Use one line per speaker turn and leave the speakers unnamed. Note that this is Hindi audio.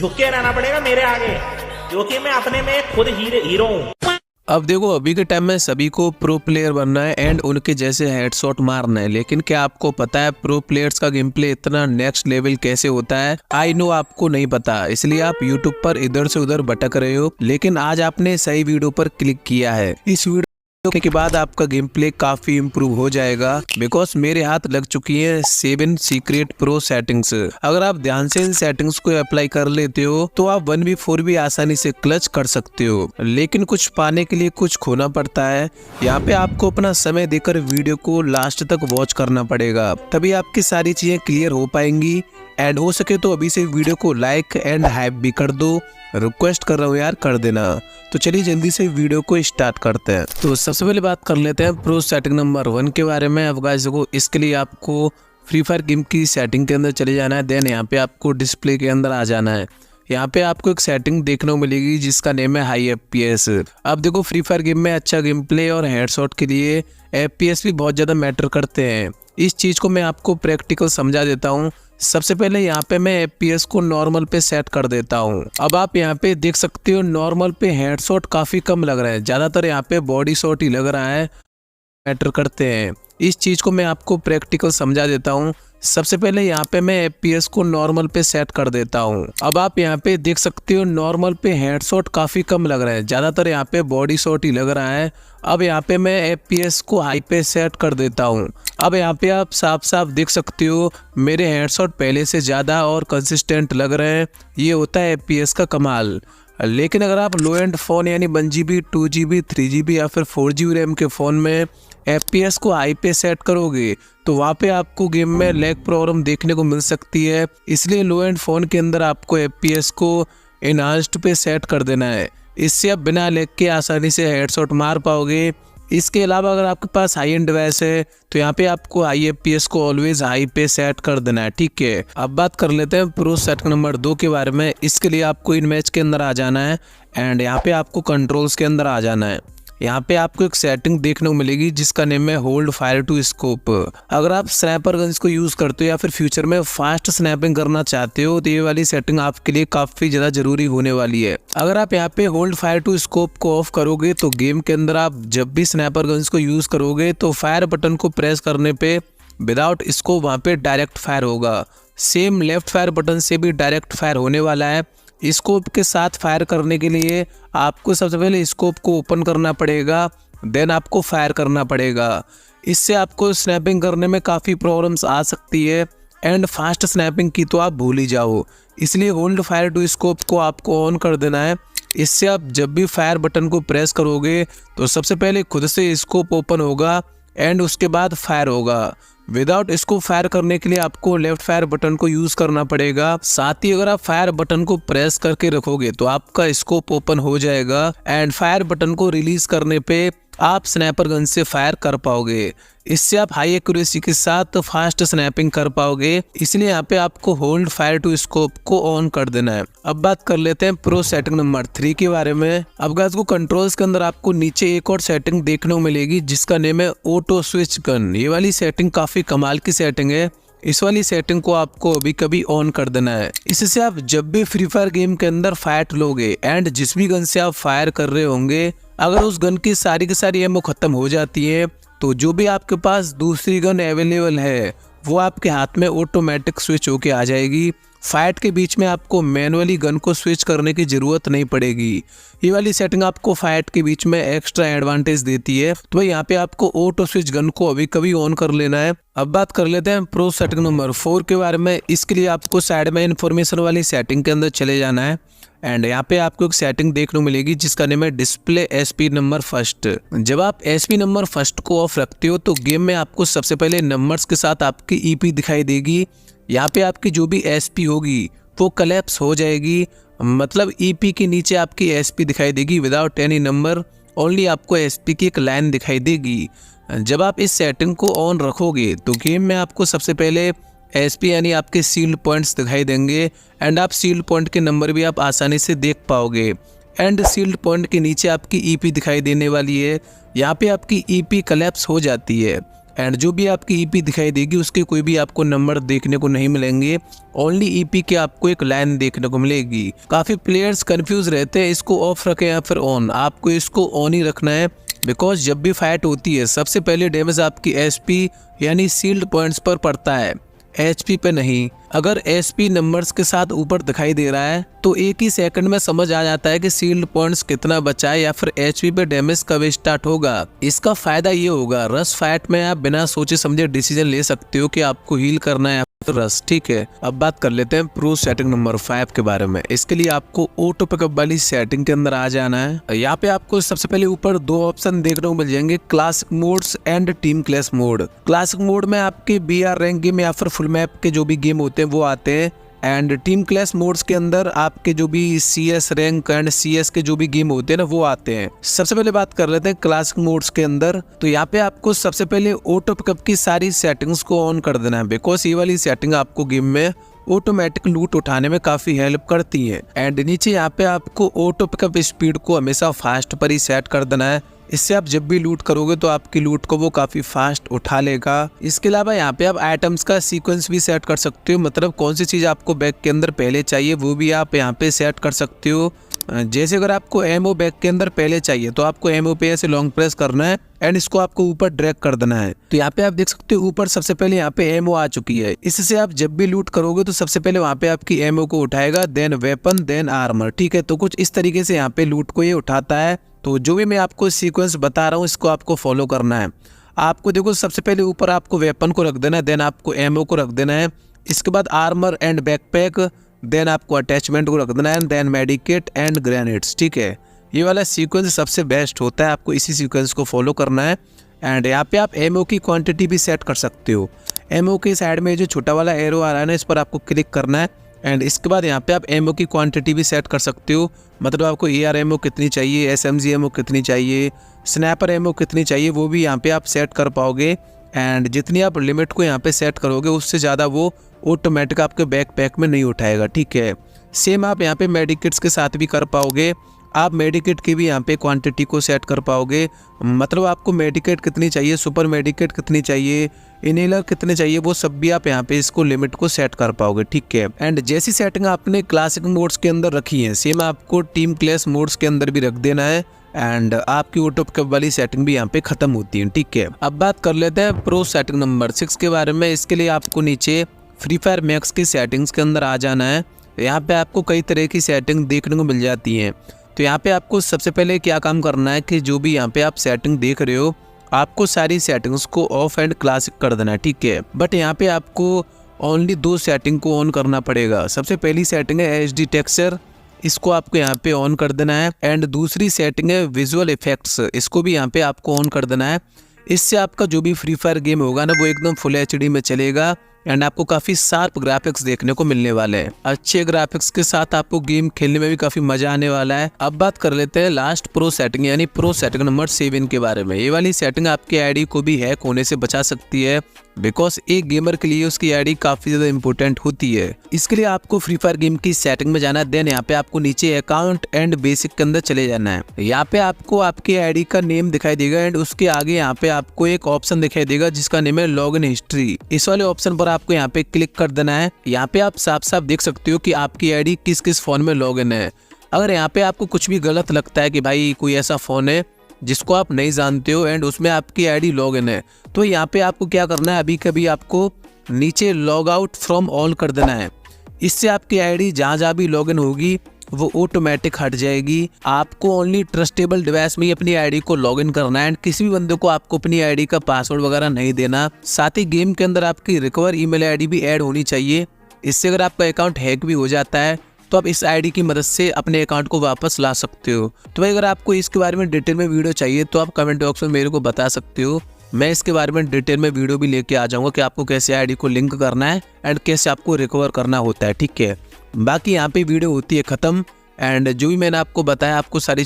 झुक के रहना पड़ेगा मेरे आगे, क्योंकि मैं अपने में खुद हीरो हूँ।
अब देखो, अभी के टाइम में सभी को प्रो प्लेयर बनना है एंड उनके जैसे हेडशॉट मारना है, लेकिन क्या आपको पता है प्रो प्लेयर्स का गेम प्ले इतना नेक्स्ट लेवल कैसे होता है? आई नो आपको नहीं पता, इसलिए आप यूट्यूब पर इधर से उधर भटक रहे हो, लेकिन आज आपने सही वीडियो पर क्लिक किया है। इस वीडियो के बाद आपका गेम प्ले काफी इम्प्रूव हो जाएगा, बिकॉज मेरे हाथ लग चुकी है 7 सीक्रेट प्रो सेटिंग्स। अगर आप ध्यान से इन सेटिंग्स को अप्लाई कर लेते हो तो आप 1v4 भी आसानी से क्लच कर सकते हो, लेकिन कुछ पाने के लिए कुछ खोना पड़ता है। यहाँ पे आपको अपना समय देकर वीडियो को लास्ट तक वॉच करना पड़ेगा, तभी आपकी सारी चीजें क्लियर हो पाएंगी। एंड हो सके तो अभी से वीडियो को लाइक एंड हाइप भी कर दो, रिक्वेस्ट कर रहा हूँ यार, कर देना। तो चलिए जल्दी से वीडियो को स्टार्ट करते हैं। तो सबसे पहले बात कर लेते हैं प्रो सेटिंग नंबर 1 के बारे में। अब गाइस देखो, इसके लिए आपको फ्री फायर गेम की सेटिंग के अंदर चले जाना है। देन यहाँ पे आपको डिस्प्ले के अंदर आ जाना है। यहाँ पे आपको एक सेटिंग देखने को मिलेगी जिसका नेम है हाई FPS। अब देखो, फ्री फायर गेम में अच्छा गेम प्ले और हेडशॉट के लिए FPS भी बहुत ज़्यादा मैटर करते हैं। इस चीज़ को मैं आपको प्रैक्टिकल समझा देता हूँ। सबसे पहले यहाँ पे मैं FPS को नॉर्मल पे सेट कर देता हूँ। अब आप यहाँ पे देख सकते हो नॉर्मल पे हेडशॉट काफ़ी कम लग रहा है, ज़्यादातर यहाँ पे बॉडी शॉट ही लग रहा है, मैटर करते हैं। इस चीज़ को मैं आपको प्रैक्टिकल समझा देता हूँ। सबसे पहले यहाँ पे मैं FPS को नॉर्मल पे सेट कर देता हूँ। अब आप यहाँ पे देख सकते हो नॉर्मल पे हेडशॉट काफ़ी कम लग रहा है, ज़्यादातर यहाँ पे बॉडी शॉट ही लग रहा है। अब यहाँ पे मैं FPS को हाई पे सेट कर देता हूँ। अब यहाँ पे आप साफ साफ देख सकते हो मेरे हेडशॉट पहले से ज़्यादा और कंसिस्टेंट लग रहे हैं। ये होता है FPS का कमाल। लेकिन अगर आप लो एंड फ़ोन यानी 1GB 2GB 3GB या फिर 4GB रैम के फ़ोन में FPS को हाई पे सेट करोगे तो वहाँ पे आपको गेम में लैग प्रॉब्लम देखने को मिल सकती है। इसलिए लो एंड फ़ोन के अंदर आपको FPS को एनहांस्ड पे सेट कर देना है। इससे आप बिना लैग के आसानी से हेडशॉट मार पाओगे। इसके अलावा अगर आपके पास हाई एंड डिवाइस है तो यहाँ पे आपको हाई FPS को ऑलवेज हाई पे सेट कर देना है, ठीक है। अब बात कर लेते हैं प्रो सेटिंग नंबर 2 के बारे में। इसके लिए आपको इन मैच के अंदर आ जाना है एंड यहाँ पे आपको कंट्रोल्स के अंदर आ जाना है। यहाँ पे आपको एक सेटिंग देखने को मिलेगी जिसका नेम है होल्ड फायर टू स्कोप। अगर आप स्नैपर गन्स को यूज करते हो या फिर फ्यूचर में फास्ट स्नैपिंग करना चाहते हो तो ये वाली सेटिंग आपके लिए काफी ज्यादा जरूरी होने वाली है। अगर आप यहाँ पे होल्ड फायर टू स्कोप को ऑफ करोगे तो गेम के अंदर आप जब भी स्नैपर गन्स को यूज करोगे तो फायर बटन को प्रेस करने पे विदाउट स्कोप वहाँ पे डायरेक्ट फायर होगा। सेम लेफ्ट फायर बटन से भी डायरेक्ट फायर होने वाला है। स्कोप के साथ फायर करने के लिए आपको सबसे पहले स्कोप को ओपन करना पड़ेगा, देन आपको फायर करना पड़ेगा। इससे आपको स्नैपिंग करने में काफ़ी प्रॉब्लम्स आ सकती है एंड फास्ट स्नैपिंग की तो आप भूल ही जाओ। इसलिए होल्ड फायर टू स्कोप को आपको ऑन कर देना है। इससे आप जब भी फायर बटन को प्रेस करोगे तो सबसे पहले खुद से स्कोप ओपन होगा एंड उसके बाद फायर होगा। विदाउट इसको फायर करने के लिए आपको लेफ्ट फायर बटन को यूज करना पड़ेगा। साथ ही अगर आप फायर बटन को प्रेस करके रखोगे तो आपका स्कोप ओपन हो जाएगा एंड फायर बटन को रिलीज करने पे आप स्नैपर गन से फायर कर पाओगे। इससे आप हाई एक्यूरेसी के साथ फास्ट स्नैपिंग कर पाओगे। इसलिए यहाँ पे आपको होल्ड फायर टू स्कोप को ऑन कर देना है। अब बात कर लेते हैं प्रो सेटिंग नंबर 3 के बारे में। अब गाइस को कंट्रोल्स के अंदर आपको नीचे एक और सेटिंग देखने को मिलेगी जिसका नेम है ऑटो स्विच गन। ये वाली सेटिंग काफी कमाल की सेटिंग है। इस वाली सेटिंग को आपको अभी कभी ऑन कर देना है। इससे आप जब भी फ्री फायर गेम के अंदर फाइट लोगे एंड जिस भी गन से आप फायर कर रहे होंगे, अगर उस गन की सारी एमो खत्म हो जाती है तो जो भी आपके पास दूसरी गन अवेलेबल है वो आपके हाथ में ऑटोमेटिक स्विच होके आ जाएगी। फाइट के बीच में आपको मैनुअली गन को स्विच करने की जरूरत नहीं पड़ेगी। ये वाली सेटिंग आपको फाइट के बीच में एक्स्ट्रा एडवांटेज देती है। तो भाई यहाँ पे आपको ऑटो स्विच गन को अभी कभी ऑन कर लेना है। अब बात कर लेते हैं प्रो सेटिंग नंबर 4 के बारे में। इसके लिए आपको साइड में इन्फॉर्मेशन वाली सेटिंग के अंदर चले जाना है एंड यहाँ पे आपको एक सेटिंग देखने को मिलेगी जिसका नेम है डिस्प्ले SP नंबर फर्स्ट। जब आप SP नंबर फर्स्ट को ऑफ रखते हो तो गेम में आपको सबसे पहले नंबर्स के साथ आपकी EP दिखाई देगी। यहाँ पे आपकी जो भी SP होगी वो कलेप्स हो जाएगी, मतलब EP के नीचे आपकी SP दिखाई देगी विदाउट एनी नंबर, ओनली आपको SP की एक लाइन दिखाई देगी। जब आप इस सेटिंग को ऑन रखोगे तो गेम में आपको सबसे पहले SP यानी आपके सील्ड पॉइंट्स दिखाई देंगे एंड आप सील्ड पॉइंट के नंबर भी आप आसानी से देख पाओगे एंड सील्ड पॉइंट के नीचे आपकी EP दिखाई देने वाली है। यहाँ पे आपकी EP कलेप्स हो जाती है। एंड जो भी आपकी ईपी दिखाई देगी उसके कोई भी आपको नंबर देखने को नहीं मिलेंगे, ओनली ईपी के आपको एक लाइन देखने को मिलेगी। काफी प्लेयर्स कंफ्यूज रहते हैं इसको ऑफ रखें या फिर ऑन। आपको इसको ऑन ही रखना है, बिकॉज जब भी फाइट होती है सबसे पहले डैमेज आपकी एचपी यानी सील्ड पॉइंट्स पर पड़ता है, एचपी पे नहीं। अगर एचपी नंबर्स के साथ ऊपर दिखाई दे रहा है तो एक ही सेकंड में समझ आ जाता है कि सील्ड पॉइंट्स कितना बचा है या फिर एचपी पे डैमेज कब स्टार्ट होगा। इसका फायदा ये होगा, रश फाइट में आप बिना सोचे समझे डिसीजन ले सकते हो कि आपको हील करना है तो रस, ठीक है। अब बात कर लेते हैं प्रो सेटिंग नंबर 5 के बारे में। इसके लिए आपको ऑटो पिकअप वाली सेटिंग के अंदर आ जाना है। यहाँ पे आपको सबसे पहले ऊपर 2 ऑप्शन देखने को मिल जाएंगे, classic modes and team clash mode. Classic mode में आपके BR रैंक गेम या फिर फुल मैप के जो भी गेम होते हैं वो आते हैं, एंड टीम क्लैश मोड्स के अंदर आपके जो भी CS रैंक एंड CS के जो भी गेम होते हैं ना वो आते हैं। सबसे पहले बात कर लेते हैं क्लासिक मोड्स के अंदर। तो यहाँ पे आपको सबसे पहले ऑटो पिकअप की सारी सेटिंग्स को ऑन कर देना है, बिकॉज ये वाली सेटिंग आपको गेम में ऑटोमेटिक लूट उठाने में काफी हेल्प करती है। एंड नीचे यहाँ पे आपको ऑटो पिकअप स्पीड को हमेशा फास्ट पर ही सेट कर देना है, इससे आप जब भी लूट करोगे तो आपकी लूट को वो काफी फास्ट उठा लेगा। इसके अलावा यहाँ पे आप आइटम्स का सीक्वेंस भी सेट कर सकते हो, मतलब कौन सी चीज आपको बैग के अंदर पहले चाहिए वो भी आप यहाँ पे सेट कर सकते हो। जैसे अगर आपको एमओ बैग के अंदर पहले चाहिए तो आपको एमओ पे ऐसे लॉन्ग प्रेस करना है एंड इसको आपको ऊपर ड्रैग कर देना है। तो यहाँ पे आप देख सकते हो ऊपर सबसे पहले यहाँ पे एमओ आ चुकी है। इससे आप जब भी लूट करोगे तो सबसे पहले वहाँ पे आपकी एमओ को उठाएगा, देन वेपन, देन आर्मर, ठीक है। तो कुछ इस तरीके से यहाँ पे लूट को ये उठाता है। तो जो भी मैं आपको सीक्वेंस बता रहा हूँ इसको आपको फॉलो करना है। आपको देखो सबसे पहले ऊपर आपको वेपन को रख देना है, देन आपको एमओ को रख देना है, इसके बाद आर्मर एंड बैकपैक, देन आपको अटैचमेंट को रख देना है, देन मेडिकेट एंड ग्रेनेड्स, ठीक है। ये वाला सीक्वेंस सबसे बेस्ट होता है, आपको इसी सीक्वेंस को फॉलो करना है। एंड यहाँ पे आप एमओ की क्वांटिटी भी सेट कर सकते हो। एमओ के साइड में जो छोटा वाला एरो आ रहा है ना इस पर आपको क्लिक करना है एंड इसके बाद यहाँ पे आप एमओ की क्वांटिटी भी सेट कर सकते हो, मतलब आपको AR एमओ कितनी चाहिए, SMG एमओ कितनी चाहिए, स्नैपर एमओ कितनी चाहिए वो भी यहाँ पे आप सेट कर पाओगे। एंड जितनी आप लिमिट को यहाँ पे सेट करोगे उससे ज़्यादा वो ऑटोमेटिक आपके बैकपैक में नहीं उठाएगा, ठीक है। सेम आप यहाँ पे मेडिकेट्स के साथ भी कर पाओगे, आप मेडिकेट की भी यहाँ पे क्वांटिटी को सेट कर पाओगे, मतलब आपको मेडिकेट कितनी चाहिए, सुपर मेडिकेट कितनी चाहिए, इनहेलर कितने चाहिए, वो सब भी आप यहाँ पे इसको लिमिट को सेट कर पाओगे, ठीक है। एंड जैसी सेटिंग आपने क्लासिक मोड्स के अंदर रखी है सेम आपको टीम क्लैश मोड्स के अंदर भी रख देना है एंड आपकी ऑटो पिकअप वाली सेटिंग भी यहाँ पे खत्म होती है, ठीक है। अब बात कर लेते हैं प्रो सेटिंग नंबर 6 के बारे में। इसके लिए आपको नीचे फ्री फायर मैक्स की सेटिंग्स के अंदर आ जाना है। यहाँ पे आपको कई तरह की सेटिंग देखने को मिल जाती हैं। तो यहाँ पे आपको सबसे पहले क्या काम करना है कि जो भी यहाँ पे आप सेटिंग देख रहे हो आपको सारी सेटिंग्स को ऑफ एंड क्लासिक कर देना है, ठीक है। बट यहाँ पे आपको ओनली 2 सेटिंग को ऑन करना पड़ेगा। सबसे पहली सेटिंग है HD टेक्सचर, इसको आपको यहाँ पे ऑन कर देना है। एंड दूसरी सेटिंग है विजुअल इफेक्ट्स, इसको भी यहाँ पे आपको ऑन कर देना है। इससे आपका जो भी फ्री फायर गेम होगा ना वो एकदम फुल HD में चलेगा एंड आपको काफ़ी शार्प ग्राफिक्स देखने को मिलने वाले हैं। अच्छे ग्राफिक्स के साथ आपको गेम खेलने में भी काफ़ी मजा आने वाला है। अब बात कर लेते हैं लास्ट प्रो सेटिंग यानी प्रो सेटिंग नंबर 7 के बारे में। ये वाली सेटिंग आपके आईडी को भी हैक होने से बचा सकती है, बिकॉज एक गेमर के लिए उसकी आईडी काफ़ी ज़्यादा इंपॉर्टेंट होती है। इसके लिए आपको फ्री फायर गेम की सेटिंग में जाना है, देन यहाँ पे आपको नीचे अकाउंट एंड बेसिक के अंदर चले जाना है। यहाँ पे आपको आपके आईडी का नेम दिखाई देगा एंड उसके आगे यहाँ पे आपको एक ऑप्शन दिखाई देगा जिसका नेम है लॉगिन हिस्ट्री। इस वाले ऑप्शन पर आपको यहाँ पे क्लिक कर देना है। यहाँ पे आप साफ साफ देख सकते हो कि आपकी आईडी किस किस फोन में लॉगिन है। अगर यहाँ पे आपको कुछ भी गलत लगता है कि भाई कोई ऐसा फोन है जिसको आप नहीं जानते हो एंड उसमें आपकी आईडी लॉगिन है, तो यहाँ पे आपको क्या करना है, अभी कभी आपको नीचे लॉग आउट फ्रॉम ऑल कर देना है। इससे आपकी आईडी जहाँ जहाँ भी लॉगिन होगी वो ऑटोमेटिक हट जाएगी। आपको ओनली ट्रस्टेबल डिवाइस में ही अपनी आईडी को लॉगिन करना है एंड किसी भी बंदे को आपको अपनी आईडी का पासवर्ड वगैरह नहीं देना। साथ ही गेम के अंदर आपकी रिकवर ईमेल आईडी भी ऐड होनी चाहिए। इससे अगर आपका अकाउंट हैक भी हो जाता है तो आप इस आईडी की मदद से अपने अकाउंट को वापस ला सकते हो। तो भाई अगर आपको इसके बारे में डिटेल में वीडियो चाहिए तो आप कमेंट बॉक्स में मेरे को बता सकते हो, मैं इसके बारे में डिटेल में वीडियो भी लेके आ जाऊंगा कि आपको कैसे आईडी को लिंक करना है एंड कैसे आपको रिकवर करना होता है, ठीक है। बाकी यहाँ पे वीडियो होती है खत्म एंड जो भी मैंने आपको बताया आपको सारी